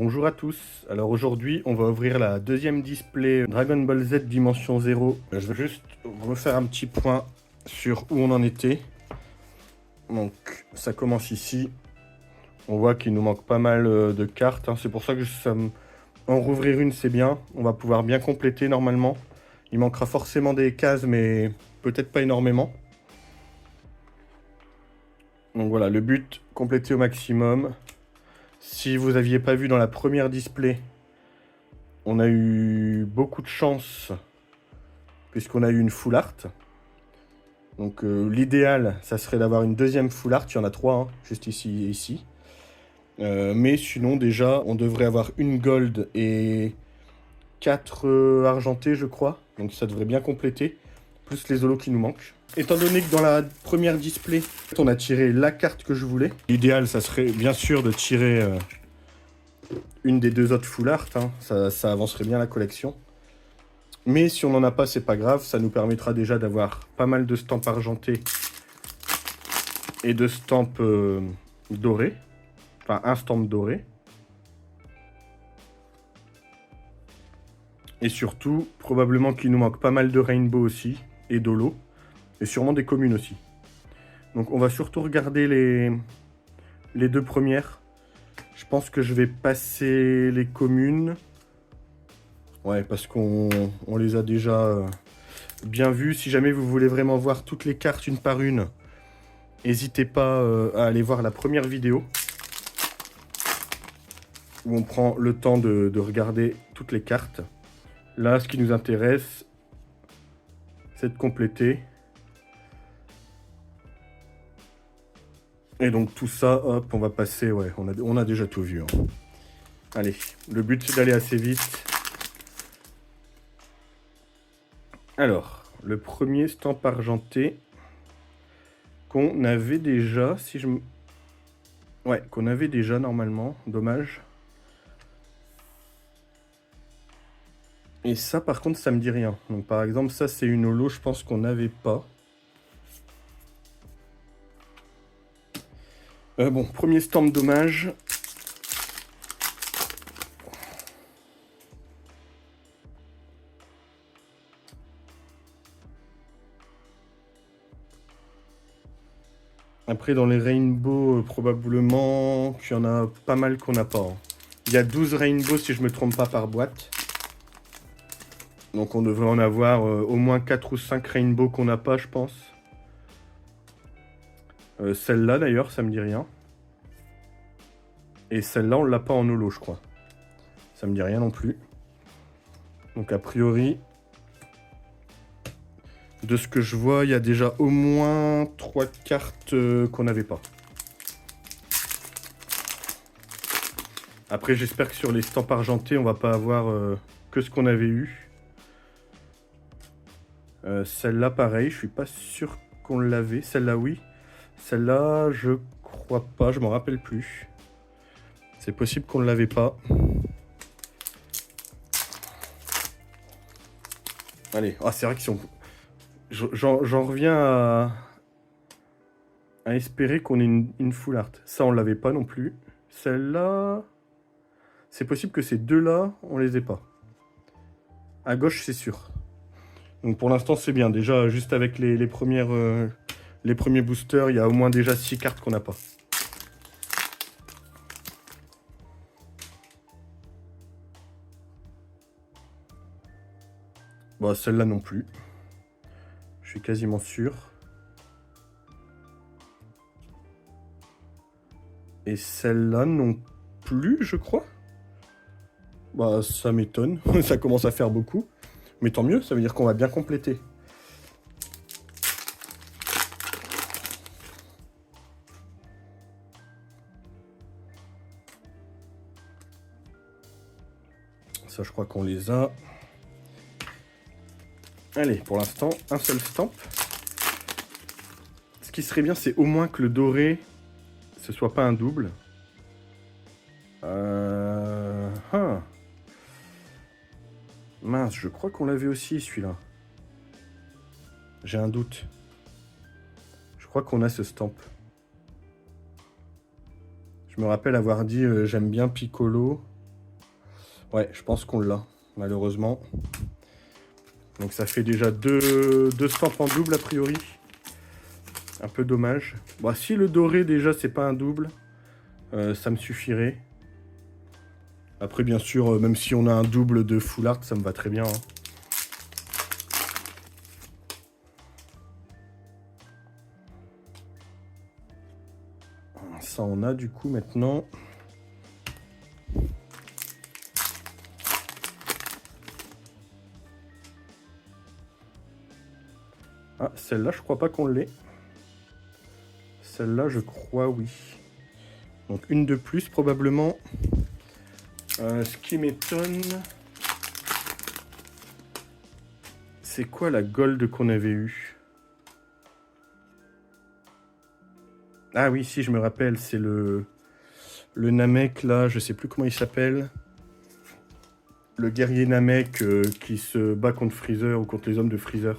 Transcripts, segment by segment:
Bonjour à tous, alors aujourd'hui on va ouvrir la deuxième display Dragon Ball Z Dimension 0. Je vais juste refaire un petit point sur où on en était. Donc ça commence ici, on voit qu'il nous manque pas mal de cartes, hein. C'est pour ça que en rouvrir une c'est bien, on va pouvoir bien compléter normalement. Il manquera forcément des cases mais peut-être pas énormément. Donc voilà, le but, compléter au maximum. Si vous n'aviez pas vu dans la première display, on a eu beaucoup de chance puisqu'on a eu une full art. Donc l'idéal, ça serait d'avoir une deuxième full art. Il y en a trois, hein, juste ici et ici. Mais sinon, déjà, on devrait avoir une gold et 4 argentés, je crois. Donc ça devrait bien compléter, plus les holos qui nous manquent. Étant donné que dans la première display, on a tiré la carte que je voulais. L'idéal, ça serait bien sûr de tirer une des deux autres full art, hein. Ça avancerait bien la collection. Mais si on n'en a pas, c'est pas grave. Ça nous permettra déjà d'avoir pas mal de stamps argentés et de stamps dorés. Enfin, un stamp doré. Et surtout, probablement qu'il nous manque pas mal de rainbow aussi, et d'holo. Et sûrement des communes aussi. Donc on va surtout regarder les deux premières. Je pense que je vais passer les communes. Ouais, parce qu'on les a déjà bien vues. Si jamais vous voulez vraiment voir toutes les cartes une par une, n'hésitez pas à aller voir la première vidéo. Où on prend le temps de regarder toutes les cartes. Là, ce qui nous intéresse, c'est de compléter. Et donc tout ça, hop, on va passer, ouais, on a déjà tout vu, hein. Allez, le but c'est d'aller assez vite. Alors, le premier stamp argenté qu'on avait déjà, si je me... Ouais, qu'on avait déjà normalement, dommage. Et ça par contre ça me dit rien. Donc par exemple ça c'est une holo, je pense qu'on n'avait pas. Bon, premier stamp dommage. Après dans les rainbows, probablement qu'il y en a pas mal qu'on n'a pas, hein. Il y a 12 rainbows si je me trompe pas par boîte. Donc on devrait en avoir au moins 4 ou 5 rainbows qu'on n'a pas, je pense. Celle-là d'ailleurs, ça me dit rien. Et celle-là, on l'a pas en holo, je crois. Ça me dit rien non plus. Donc a priori, de ce que je vois, il y a déjà au moins 3 cartes qu'on n'avait pas. Après, j'espère que sur les stamps argentés, on va pas avoir que ce qu'on avait eu. Celle-là, pareil, je suis pas sûr qu'on l'avait. Celle-là, oui. Celle-là, je crois pas, je m'en rappelle plus. C'est possible qu'on ne l'avait pas. Allez, ah, c'est vrai que si on... J'en reviens à espérer qu'on ait une full art. Ça, on l'avait pas non plus. Celle-là... C'est possible que ces deux-là, on les ait pas. À gauche, c'est sûr. Donc pour l'instant, c'est bien. Déjà, juste avec les premiers boosters, il y a au moins déjà 6 cartes qu'on n'a pas. Bon, celle-là non plus. Je suis quasiment sûr. Et celle-là non plus, je crois. Bah, ça m'étonne. Ça commence à faire beaucoup. Mais tant mieux, ça veut dire qu'on va bien compléter. Ça, je crois qu'on les a. Allez, pour l'instant, un seul stamp. Ce qui serait bien, c'est au moins que le doré, ce soit pas un double. Mince, je crois qu'on l'avait aussi, celui-là. J'ai un doute. Je crois qu'on a ce stamp. Je me rappelle avoir dit j'aime bien Piccolo. Ouais, je pense qu'on l'a, malheureusement. Donc ça fait déjà deux stamps en double a priori. Un peu dommage. Bon, si le doré déjà c'est pas un double, ça me suffirait. Après bien sûr, même si on a un double de full art, ça me va très bien. Hein. Ça on a du coup maintenant. Ah, celle-là, je crois pas qu'on l'ait. Celle-là, je crois oui. Donc une de plus probablement. Ce qui m'étonne, c'est quoi la gold qu'on avait eue? Ah oui, si, je me rappelle, c'est le Namek, là, je sais plus comment il s'appelle. Le guerrier Namek qui se bat contre Freezer ou contre les hommes de Freezer.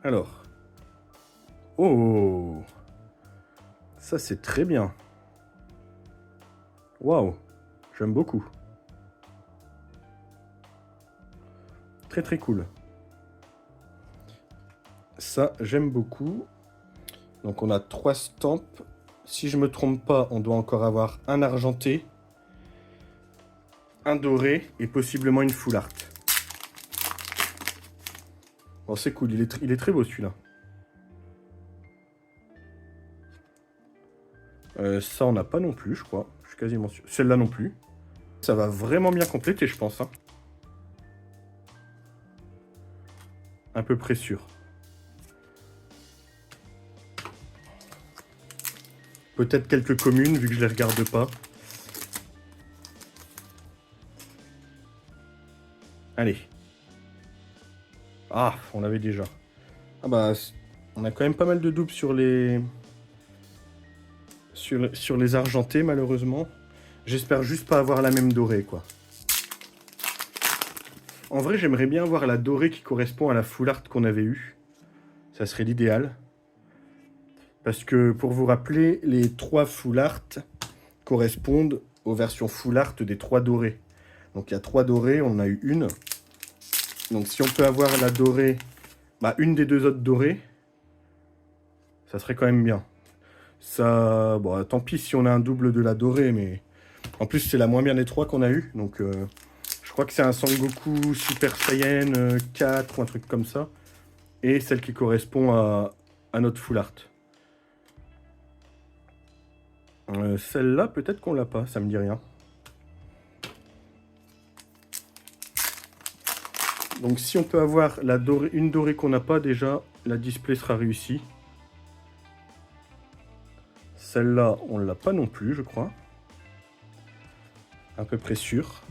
Alors. Oh! Ça, c'est très bien. Waouh! J'aime beaucoup. Très très cool. Ça, j'aime beaucoup. Donc on a 3 stamps. Si je me trompe pas, on doit encore avoir un argenté, un doré et possiblement une full art. Bon, c'est cool, il est très beau celui-là. Ça, on n'a pas non plus, je crois. Je suis quasiment sûr. Celle-là non plus. Ça va vraiment bien compléter, je pense. Hein. À peu près sûr. Peut-être quelques communes, vu que je les regarde pas. Allez. Ah, on l'avait déjà. Ah bah, on a quand même pas mal de doubles sur les... Sur les argentés, malheureusement. J'espère juste pas avoir la même dorée, quoi. En vrai, j'aimerais bien avoir la dorée qui correspond à la full art qu'on avait eue. Ça serait l'idéal. Parce que, pour vous rappeler, les 3 full art correspondent aux versions full art des 3 dorés. Donc, il y a 3 dorés, on en a eu une. Donc, si on peut avoir la dorée, bah, une des 2 autres dorées, ça serait quand même bien. Ça, bon, tant pis si on a un double de la dorée, mais en plus, c'est la moins bien des 3 qu'on a eu. Donc, je crois que c'est un Sangoku Super Saiyan 4 ou un truc comme ça. Et celle qui correspond à notre full art. Celle-là, peut-être qu'on l'a pas, ça me dit rien. Donc si on peut avoir la dorée, une dorée qu'on n'a pas déjà, la display sera réussie. Celle-là, on l'a pas non plus, je crois. À peu près sûr.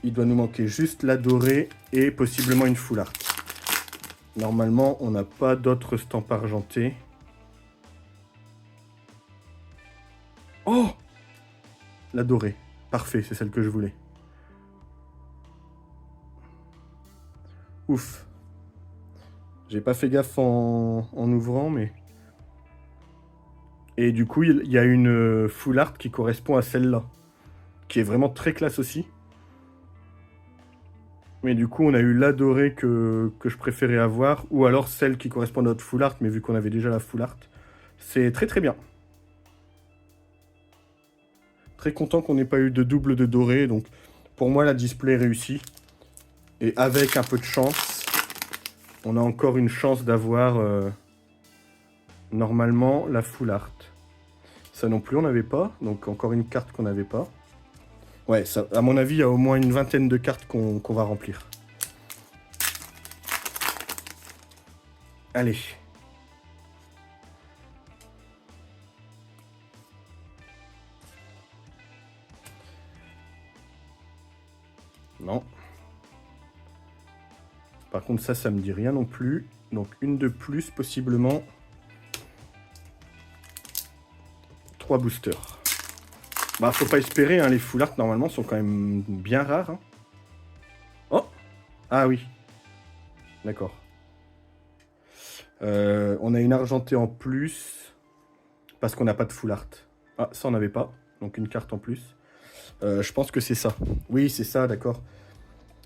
Il doit nous manquer juste la dorée et possiblement une full art. Normalement, on n'a pas d'autres stamps argentés. Oh! La dorée. Parfait, c'est celle que je voulais. Ouf. J'ai pas fait gaffe en ouvrant, mais... Et du coup, il y a une full art qui correspond à celle-là. Qui est vraiment très classe aussi. Mais du coup, on a eu la dorée que je préférais avoir, ou alors celle qui correspond à notre full art, mais vu qu'on avait déjà la full art, c'est très très bien. Très content qu'on n'ait pas eu de double de doré, donc pour moi la display est réussie. Et avec un peu de chance, on a encore une chance d'avoir normalement la full art. Ça non plus on n'avait pas, donc encore une carte qu'on n'avait pas. Ouais, ça, à mon avis, il y a au moins une vingtaine de cartes qu'on va remplir. Allez. Non. Par contre, ça me dit rien non plus. Donc, une de plus, possiblement. 3 boosters. Bah, faut pas espérer, hein, les full art normalement sont quand même bien rares. Hein. Oh! Ah oui. D'accord. On a une argentée en plus. Parce qu'on n'a pas de full art. Ah, ça on n'avait pas. Donc une carte en plus. Je pense que c'est ça. Oui, c'est ça, d'accord.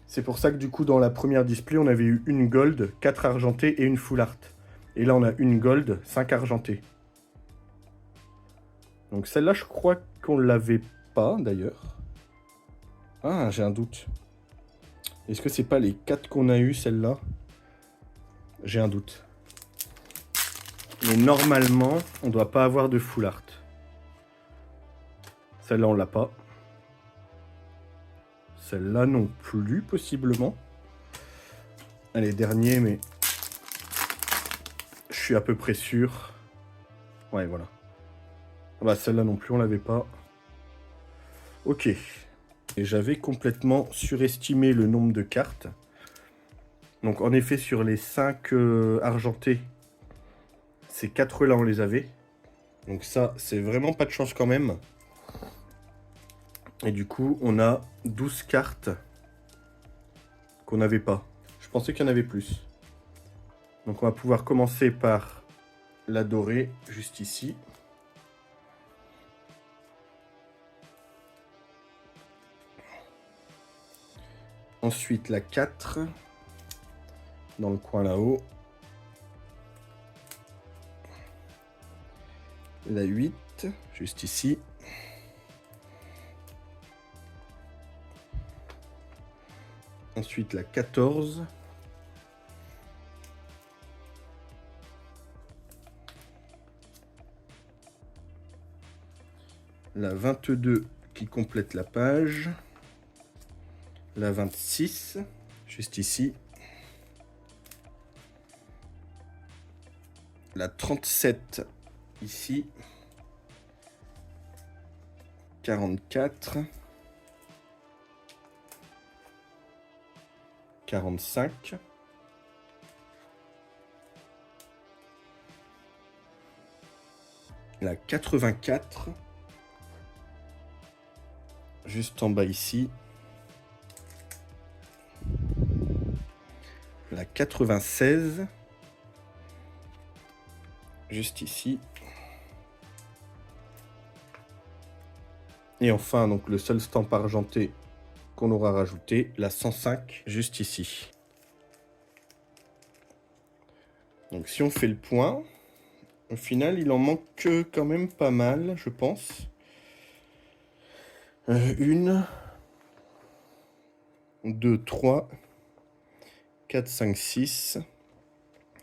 C'est pour ça que du coup, dans la première display, on avait eu une gold, 4 argentées et une full art. Et là, on a une gold, 5 argentées. Donc celle-là, je crois qu'on l'avait pas, d'ailleurs. Ah, j'ai un doute. Est-ce que c'est pas les 4 qu'on a eu, celle-là? J'ai un doute. Mais normalement, on doit pas avoir de full art. Celle-là, on l'a pas. Celle-là non plus, possiblement. Allez, dernier, mais je suis à peu près sûr. Ouais, voilà. Ah bah, celle-là non plus, on l'avait pas. Ok. Et j'avais complètement surestimé le nombre de cartes. Donc, en effet, sur les 5 argentés, ces 4-là, on les avait. Donc ça, c'est vraiment pas de chance quand même. Et du coup, on a 12 cartes qu'on n'avait pas. Je pensais qu'il y en avait plus. Donc on va pouvoir commencer par la dorée, juste ici. Ensuite la 4, dans le coin là-haut. La 8, juste ici. Ensuite la 14. La 22 qui complète la page. La 26, juste ici. La 37, ici. 44. 45. La 84. Juste en bas ici. La 96. Juste ici. Et enfin, donc le seul stamp argenté qu'on aura rajouté, la 105, juste ici. Donc si on fait le point, au final, il en manque quand même pas mal, je pense. 1, 2, 3, 4, 5, 6,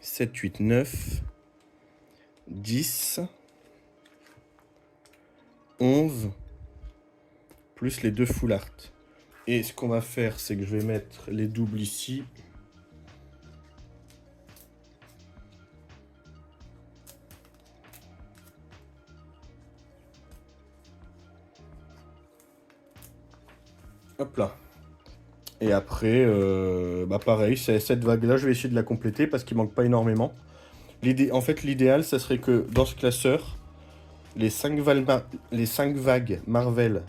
7, 8, 9, 10, 11, plus les 2 full art. Et ce qu'on va faire, c'est que je vais mettre les doubles ici. Hop là. Et après, bah pareil, cette vague-là, je vais essayer de la compléter parce qu'il manque pas énormément. En fait, l'idéal, ça serait que dans ce classeur, les 5 vagues Marvel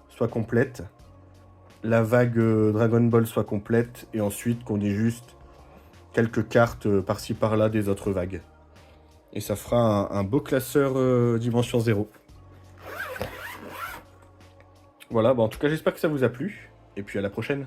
soient complètes. La vague Dragon Ball soit complète. Et ensuite, qu'on ait juste quelques cartes par-ci par-là des autres vagues. Et ça fera un beau classeur dimension 0. Voilà, bon, en tout cas, j'espère que ça vous a plu. Et puis à la prochaine.